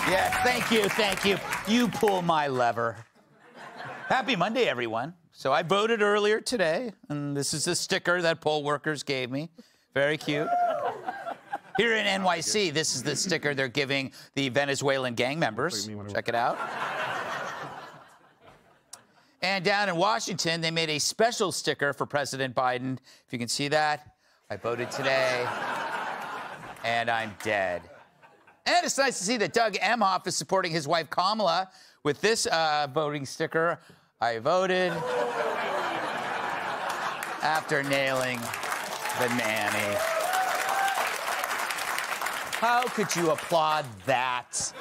Yes, thank you, thank you. You pull my lever. Happy Monday, everyone. So I voted earlier today, and this is a sticker that poll workers gave me. Very cute. Here in NYC, this is the sticker they're giving the Venezuelan gang members. Check it out. And down in Washington, they made a special sticker for President Biden. If you can see that, I voted today, and I'm dead. And it's nice to see that Doug Emhoff is supporting his wife Kamala with this voting sticker. I voted after nailing the nanny. How could you applaud that?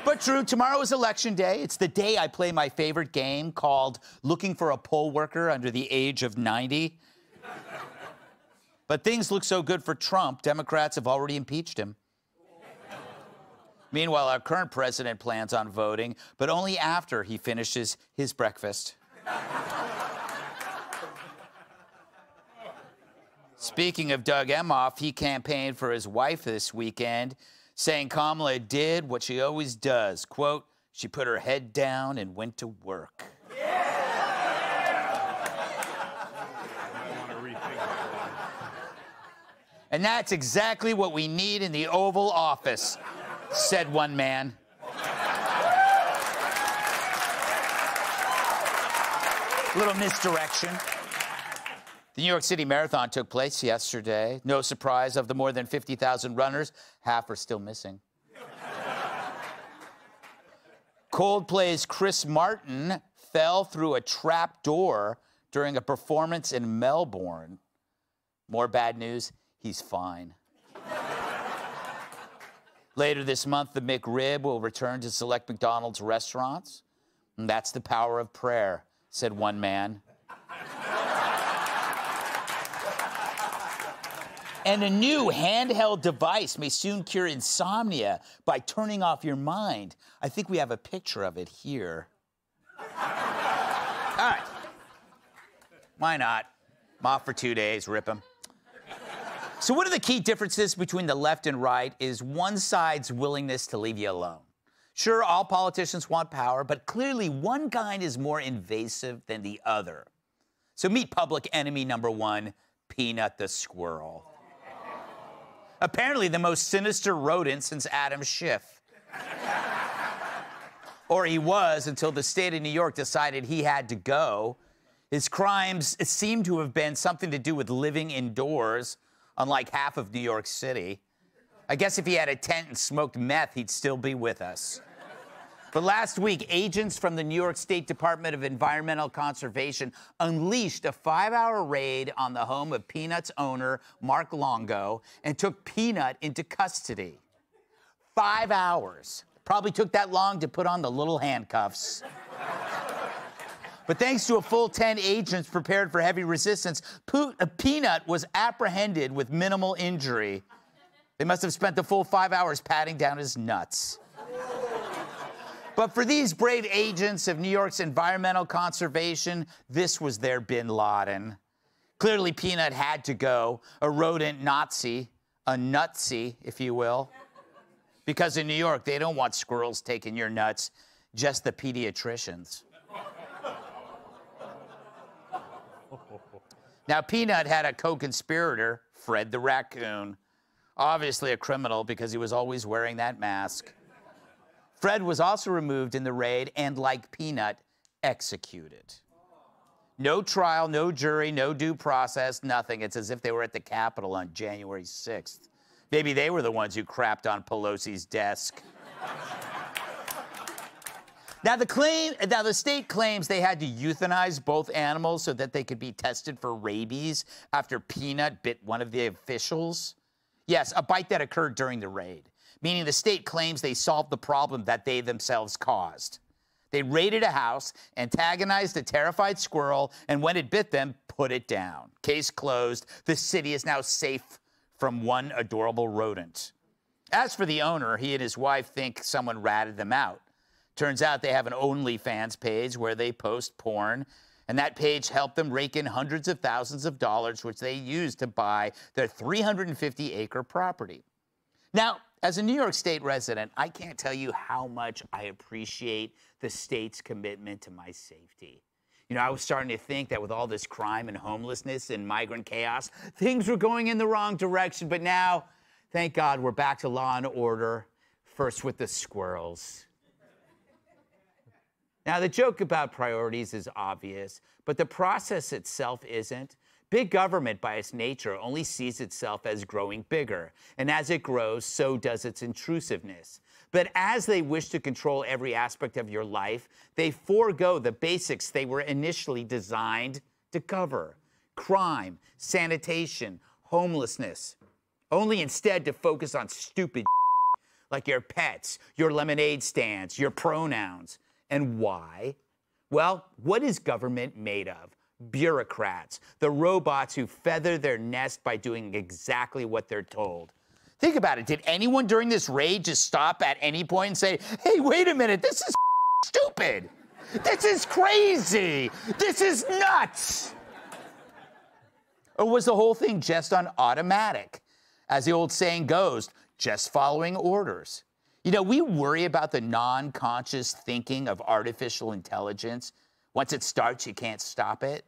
But true, tomorrow is Election Day. It's the day I play my favorite game called Looking for a Poll Worker Under the Age of 90. But things look so good for Trump, Democrats have already impeached him. Meanwhile, our current president plans on voting, but only after he finishes his breakfast. Speaking of Doug Emhoff, he campaigned for his wife this weekend, saying Kamala did what she always does. Quote, she put her head down and went to work. And that's exactly what we need in the Oval Office, said one man. A little misdirection. The New York City Marathon took place yesterday. No surprise, of the more than 50,000 runners, half are still missing. Coldplay's Chris Martin fell through a trap door during a performance in Melbourne. More bad news, he's fine. Later this month, the McRib will return to select McDonald's restaurants. And that's the power of prayer, said one man. And a new handheld device may soon cure insomnia by turning off your mind. I think we have a picture of it here. All right. Why not? I'm off for 2 days, rip 'em. So one of the key differences between the left and right is one side's willingness to leave you alone. Sure, all politicians want power, but clearly one kind is more invasive than the other. So meet public enemy number one, Peanut the squirrel. Apparently the most sinister rodent since Adam Schiff. Or he was, until the state of New York decided he had to go. His crimes seem to have been something to do with living indoors, unlike half of New York City. I guess if he had a tent and smoked meth, he'd still be with us. But last week, agents from the New York State Department of Environmental Conservation unleashed a 5-hour raid on the home of Peanut's owner, Mark Longo, and took Peanut into custody. 5 hours. Probably took that long to put on the little handcuffs. But thanks to a full 10 agents prepared for heavy resistance, Peanut was apprehended with minimal injury. They must have spent the full 5 hours patting down his nuts. But for these brave agents of New York's environmental conservation, this was their bin Laden. Clearly, Peanut had to go, a rodent Nazi, a nutsy, if you will. Because in New York, they don't want squirrels taking your nuts, just the pediatricians. Now, Peanut had a co-conspirator, Fred the raccoon. Obviously a criminal because he was always wearing that mask. Fred was also removed in the raid and, like Peanut, executed. No trial, no jury, no due process, nothing. It's as if they were at the Capitol on January 6th. Maybe they were the ones who crapped on Pelosi's desk. Now, the state claims they had to euthanize both animals so that they could be tested for rabies after Peanut bit one of the officials. Yes, a bite that occurred during the raid, meaning the state claims they solved the problem that they themselves caused. They raided a house, antagonized a terrified squirrel, and when it bit them, put it down. Case closed. The city is now safe from one adorable rodent. As for the owner, he and his wife think someone ratted them out. Turns out they have an OnlyFans page where they post porn, and that page helped them rake in hundreds of thousands of dollars, which they used to buy their 350-acre property. Now, as a New York State resident, I can't tell you how much I appreciate the state's commitment to my safety. You know, I was starting to think that with all this crime and homelessness and migrant chaos, things were going in the wrong direction. But now, thank God, we're back to law and order, first with the squirrels. Now, the joke about priorities is obvious, but the process itself isn't. Big government, by its nature, only sees itself as growing bigger. And as it grows, so does its intrusiveness. But as they wish to control every aspect of your life, they forego the basics they were initially designed to cover: crime, sanitation, homelessness, only instead to focus on stupid like your pets, your lemonade stands, your pronouns. And why? Well, what is government made of? Bureaucrats, the robots who feather their nest by doing exactly what they're told. Think about it. Did anyone during this raid just stop at any point and say, hey, wait a minute, this is stupid. This is crazy. This is nuts. Or was the whole thing just on automatic? As the old saying goes, just following orders. You know, we worry about the non-conscious thinking of artificial intelligence. Once it starts, you can't stop it.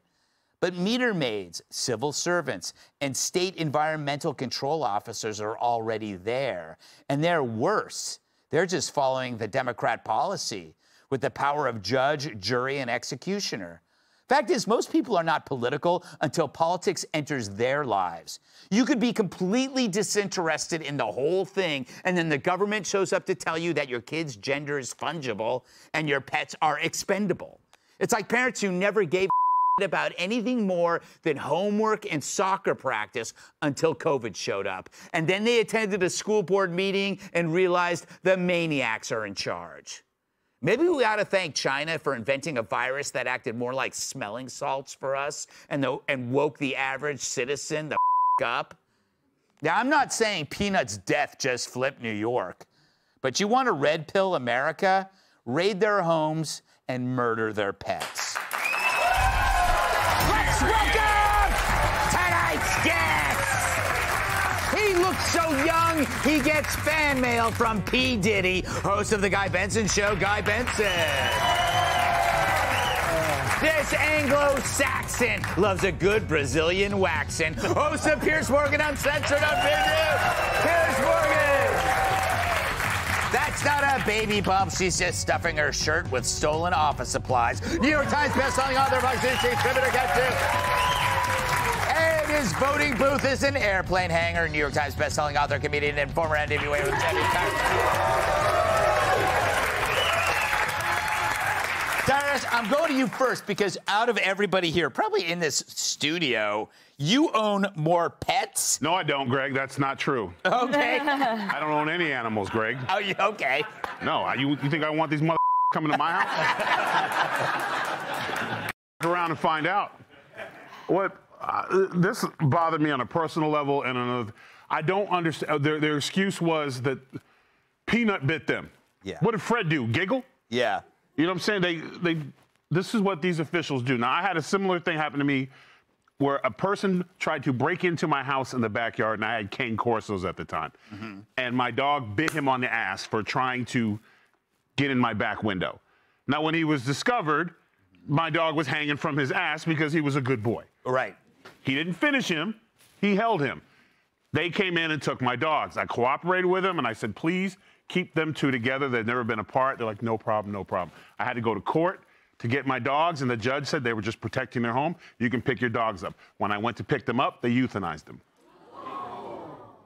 But meter maids, civil servants, and state environmental control officers are already there. And they're worse. They're just following the Democrat policy with the power of judge, jury, and executioner. Fact is, most people are not political until politics enters their lives. You could be completely disinterested in the whole thing, and then the government shows up to tell you that your kid's gender is fungible and your pets are expendable. It's like parents who never gave a about anything more than homework and soccer practice until COVID showed up. And then they attended a school board meeting and realized the maniacs are in charge. Maybe we ought to thank China for inventing a virus that acted more like smelling salts for us and woke the average citizen the up. Now, I'm not saying Peanut's death just flipped New York, but you want to red pill America, raid their homes, and murder their pets. Let's welcome tonight's guest. He looks so young, he gets fan mail from P. Diddy, host of The Guy Benson Show, Guy Benson. This Anglo-Saxon loves a good Brazilian waxing. Host of Piers Morgan Uncensored on video. Piers Morgan. That's not a baby bump. She's just stuffing her shirt with stolen office supplies. New York Times bestselling author, contributor, get to. And his voting booth is an airplane hangar. New York Times bestselling author, comedian, and former NWA with Darius, I'm going to you first because out of everybody here, probably in this studio, you own more pets? No, I don't, Greg. That's not true. Okay. I don't own any animals, Greg. Oh, okay. No, you think I want these mother coming to my house? Around and find out. What? This bothered me on a personal level, and on I don't understand. Their excuse was that Peanut bit them. Yeah. What did Fred do? Giggle? Yeah. You know what I'm saying? This is what these officials do. Now, I had a similar thing happen to me where a person tried to break into my house in the backyard, and I had cane corsos at the time. Mm-hmm. And my dog bit him on the ass for trying to get in my back window. Now, when he was discovered, my dog was hanging from his ass because he was a good boy. Right. He didn't finish him. He held him. They came in and took my dogs. I cooperated with them, and I said, please, keep them two together. They've never been apart. They're like, no problem, no problem. I had to go to court to get my dogs, and the judge said they were just protecting their home. You can pick your dogs up. When I went to pick them up, they euthanized them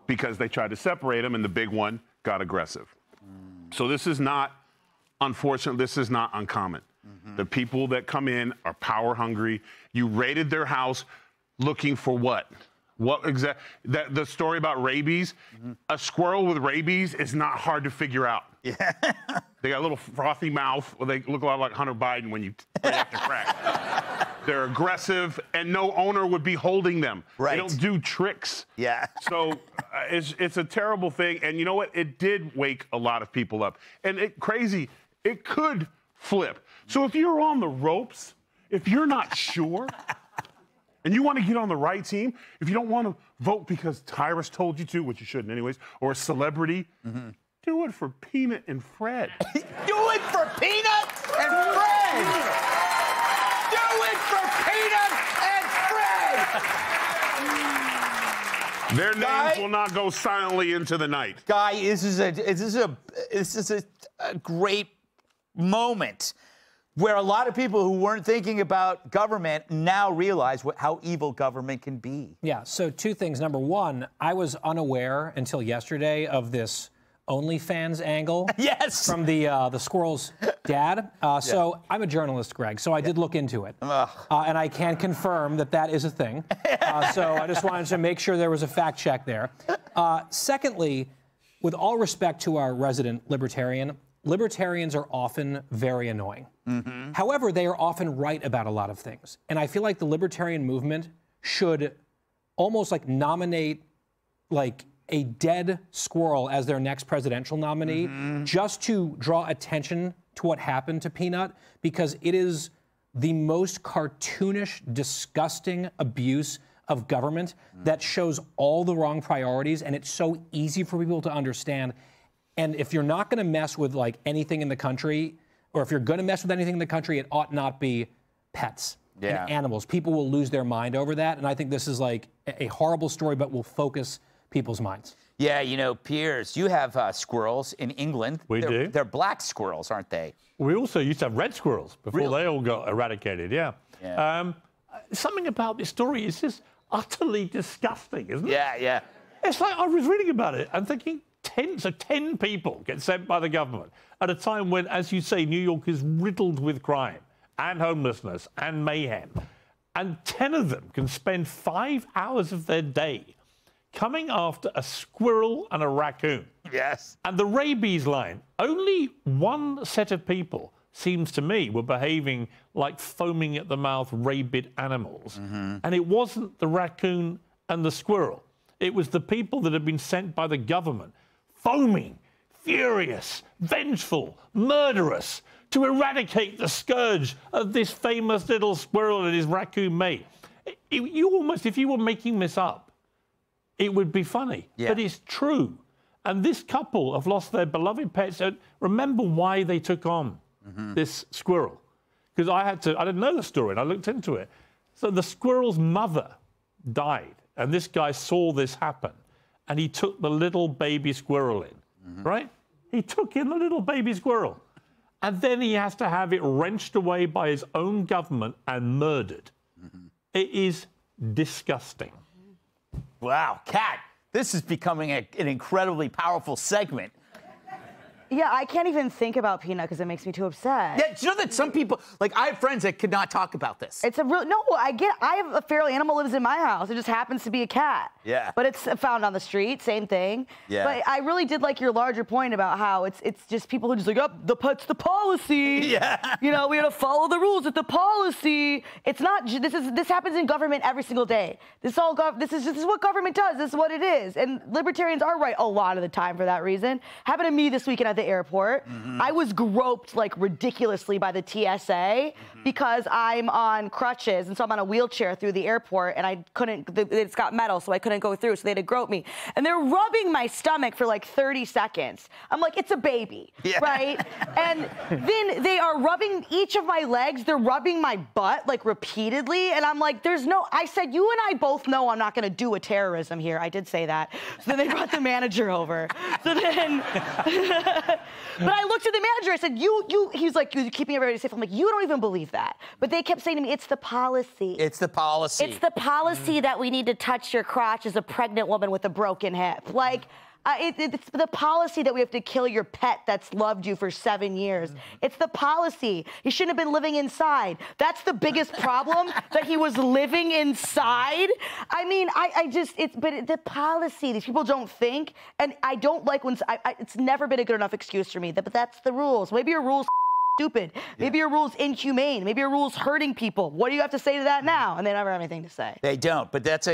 because they tried to separate them, and the big one got aggressive. So this is not, unfortunately, this is not uncommon. Mm-hmm. The people that come in are power hungry. You raided their house looking for what? What exactly? The story about rabies, mm-hmm. A squirrel with rabies is not hard to figure out. Yeah. They got a little frothy mouth. Well, they look a lot like Hunter Biden when you have to crack. They're aggressive, and no owner would be holding them. Right. They don't do tricks. Yeah. So it's a terrible thing. And you know what? It did wake a lot of people up. And it could flip. So if you're on the ropes, if you're not sure, and you want to get on the right team, if you don't want to vote because Tyrus told you to, which you shouldn't anyways, or a celebrity, do it for Peanut and Fred. Do it for Peanut and Fred! Do it for Peanut and Fred! Their names will not go silently into the night. Guy, this is a great moment where a lot of people who weren't thinking about government now realize how evil government can be. Yeah, so two things. Number one, I was unaware until yesterday of this OnlyFans angle. Yes. From the squirrel's dad. So I'm a journalist, Greg, so I did look into it. And I can confirm that that is a thing. So I just wanted to make sure there was a fact check there. Secondly, with all respect to our resident libertarian, libertarians are often very annoying. However, they are often right about a lot of things. And I feel like the libertarian movement should almost like nominate like a dead squirrel as their next presidential nominee just to draw attention to what happened to Peanut, because it is the most cartoonish, disgusting abuse of government that shows all the wrong priorities, and it's so easy for people to understand. And if you're not going to mess with like anything in the country, or if you're going to mess with anything in the country, it ought not be pets and animals. People will lose their mind over that, and I think this is like a horrible story, but will focus people's minds. Yeah, you know, Piers, you have squirrels in England. We do. They're black squirrels, aren't they? We also used to have red squirrels before they all got eradicated, yeah. Something about this story is just utterly disgusting, isn't it? Yeah. It's like I was reading about it and thinking 10 people get sent by the government at a time when, as you say, New York is riddled with crime and homelessness and mayhem. And 10 of them can spend 5 hours of their day coming after a squirrel and a raccoon. Yes. And the rabies line, only one set of people, seems to me, were behaving like foaming at the mouth rabid animals. And it wasn't the raccoon and the squirrel. It was the people that had been sent by the government, foaming, furious, vengeful, murderous, to eradicate the scourge of this famous little squirrel and his raccoon mate. You almost, if you were making this up, it would be funny, but it's true. And this couple have lost their beloved pets. Remember why they took on this squirrel. Because I didn't know the story, and I looked into it. So the squirrel's mother died, and this guy saw this happen, and he took the little baby squirrel in, right? He took in the little baby squirrel. And then he has to have it wrenched away by his own government and murdered. It is disgusting. Wow, Kat, this is becoming an incredibly powerful segment. Yeah, I can't even think about Peanut because it makes me too upset. Yeah, do you know that some people, like I have friends that could not talk about this? It's a real, no, I have a feral animal lives in my house. It just happens to be a cat. Yeah. But it's found on the street, same thing. Yeah. But I really did like your larger point about how it's just people who just like, oh, the pet's the policy. Yeah. You know, we gotta follow the rules at the policy. It's not, this happens in government every single day. This is what government does. This is what it is. And libertarians are right a lot of the time for that reason. Happened to me this weekend at the airport. I was groped like ridiculously by the TSA because I'm on crutches, and so I'm on a wheelchair through the airport, and I couldn't, it's got metal, so I couldn't go through, so they had to grope me. And they're rubbing my stomach for like 30 seconds. I'm like, it's a baby, right? And then they are rubbing each of my legs, they're rubbing my butt like repeatedly, and I'm like, I said, you and I both know I'm not gonna do a terrorism here. I did say that. So then they brought the manager over. So then, but I looked at the manager, I said, he's like, you're keeping everybody safe. I'm like, you don't even believe that. But they kept saying to me, it's the policy. It's the policy. It's the policy that we need to touch your crotch as a pregnant woman with a broken hip. Like, it's the policy that we have to kill your pet that's loved you for 7 years. It's the policy. He shouldn't have been living inside. That's the biggest problem, that he was living inside. I mean, but the policy, these people don't think, and I don't like when, it's never been a good enough excuse for me, but that's the rules. Maybe your rules stupid. Maybe your rule's inhumane. Maybe your rule's hurting people. What do you have to say to that now? And they never have anything to say. They don't. But this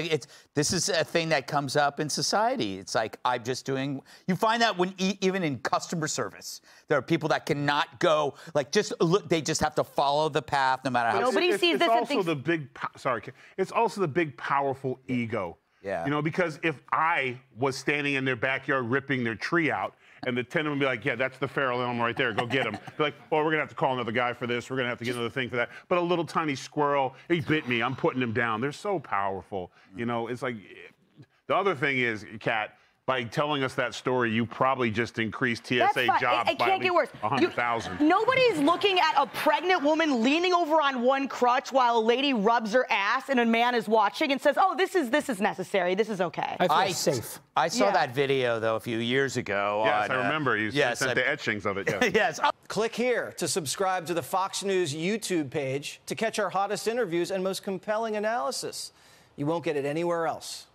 is a thing that comes up in society. It's like, I'm just doing. You find that when even in customer service, there are people that cannot go, like, just look. They just have to follow the path, no matter how. Nobody sees this. It's also the big. Sorry, it's also the big, powerful ego. Yeah. You know, because if I was standing in their backyard ripping their tree out, and the tenant would be like, yeah, that's the feral animal right there. Go get him. Be like, oh, we're going to have to call another guy for this. We're going to have to get another thing for that. But a little tiny squirrel, he bit me. I'm putting him down. They're so powerful. You know, it's like, the other thing is, Kat, by telling us that story, you probably just increased TSA jobs it can't get worse. 100,000. Nobody's looking at a pregnant woman leaning over on one crutch while a lady rubs her ass and a man is watching and says, oh, this is necessary. This is okay. I feel safe. I saw that video, though, a few years ago. Yes, I remember. You sent the etchings of it. Yes. Yes. Click here to subscribe to the Fox News YouTube page to catch our hottest interviews and most compelling analysis. You won't get it anywhere else.